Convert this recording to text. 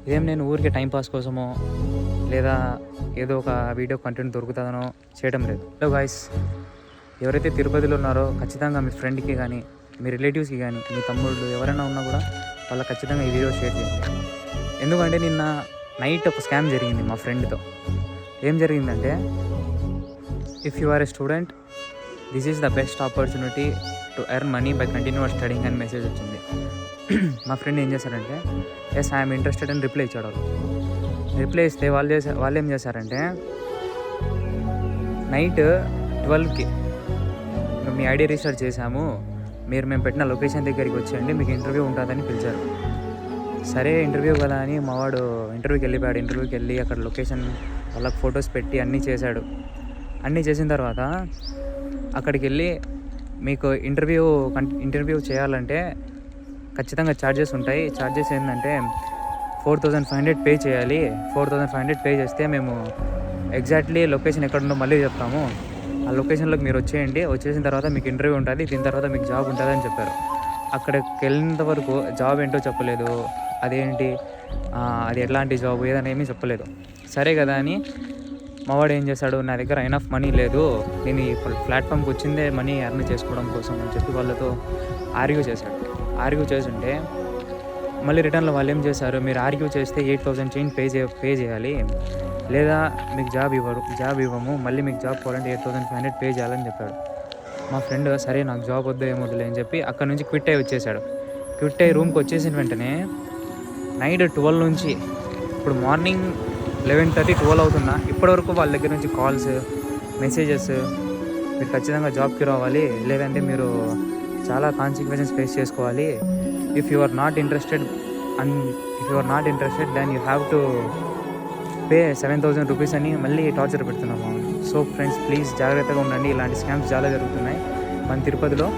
ఇదేం నేను ఊరికే టైంపాస్ కోసమో లేదా ఏదో ఒక వీడియో కంటెంట్ దొరుకుతుందనో చేయడం లేదు. హలో గాయ్స్, ఎవరైతే తిరుపతిలో ఉన్నారో ఖచ్చితంగా మీ ఫ్రెండ్కి కానీ మీ రిలేటివ్స్కి కానీ మీ తమ్ముళ్ళు ఎవరైనా ఉన్నా కూడా వాళ్ళకి ఖచ్చితంగా ఈ వీడియో షేర్ చేయండి. ఎందుకంటే నిన్న నైట్ ఒక స్కామ్ జరిగింది మా ఫ్రెండ్తో. ఏం జరిగిందంటే, if you are a student, this is the best opportunity to earn money by continuous studying అని మెసేజ్ వచ్చింది. మా ఫ్రెండ్ ఏం చేశారంటే, ఎస్ ఐఎమ్ ఇంట్రెస్టెడ్ అని రిప్లై ఇచ్చాడు. రిప్లై ఇస్తే వాళ్ళు ఏం చేశారంటే, నైట్ 12కి మీ ఐడి రిజిస్టర్ చేశాము, మేము పెట్టిన లొకేషన్ దగ్గరికి వచ్చేయండి, మీకు ఇంటర్వ్యూ ఉంటుందని పిలిచారు. సరే ఇంటర్వ్యూ కదా అని మావాడు ఇంటర్వ్యూకి వెళ్ళిపోయాడు. ఇంటర్వ్యూకి వెళ్ళి అక్కడ లొకేషన్ వాళ్ళకి ఫొటోస్ పెట్టి అన్నీ చేశాడు. అన్నీ చేసిన తర్వాత అక్కడికి వెళ్ళి మీకు ఇంటర్వ్యూ చేయాలంటే ఖచ్చితంగా ఛార్జెస్ ఉంటాయి. ఛార్జెస్ ఏంటంటే 4500 పే చేయాలి. 4500 పే చేస్తే మేము ఎగ్జాక్ట్లీ లొకేషన్ ఎక్కడుందో మళ్ళీ చెప్తాము. ఆ లొకేషన్లోకి మీరు వచ్చేసిన తర్వాత మీకు ఇంటర్వ్యూ ఉంటుంది, దీని తర్వాత మీకు జాబ్ ఉంటుంది అని చెప్పారు. అక్కడికి వెళ్ళినంత వరకు జాబ్ ఏంటో చెప్పలేదు, అదేంటి అది ఎట్లాంటి జాబ్ ఏదని ఏమీ చెప్పలేదు. సరే కదా అని మావాడు ఏం చేశాడు, నా దగ్గర ఎనఫ్ మనీ లేదు, నేను ఈ ప్లాట్ఫామ్కి వచ్చిందే మనీ ఎర్న్ చేసుకోవడం కోసం అని చెప్పి వాళ్ళతో ఆర్గ్యూ చేశాడు. ఆర్గ్యూ చేస్తుంటే మళ్ళీ రిటర్న్లో వాళ్ళు ఏం చేశారు, మీరు ఆర్గ్యూ చేస్తే 8000 చేంజ్ పే చేయాలి, లేదా మీకు జాబ్ ఇవ్వము, మళ్ళీ మీకు జాబ్ కావాలంటే 8500 పే చేయాలని చెప్పాడు. మా ఫ్రెండ్ సరే నాకు జాబ్ వద్దు ఏమొద్దులే అని చెప్పి అక్కడ నుంచి క్విట్ అయ్యి వచ్చేసాడు. క్విట్ అయ్యి రూమ్కి వచ్చేసిన వెంటనే నైట్ 12 నుంచి ఇప్పుడు మార్నింగ్ 11:30, 12 అవుతున్నా ఇప్పటివరకు వాళ్ళ దగ్గర నుంచి కాల్స్, మెసేజెస్, మీరు ఖచ్చితంగా జాబ్కి రావాలి, లేదంటే మీరు చాలా కాన్సిక్వెన్సెస్ ఫేస్ చేసుకోవాలి, if you are not interested then you have to pay 7000 rupees అని మళ్ళీ టార్చర్ పెడుతున్నాము. సో ఫ్రెండ్స్, ప్లీజ్ జాగ్రత్తగా ఉండండి, ఇలాంటి స్కామ్స్ చాలా జరుగుతున్నాయి మన తిరుపతిలో.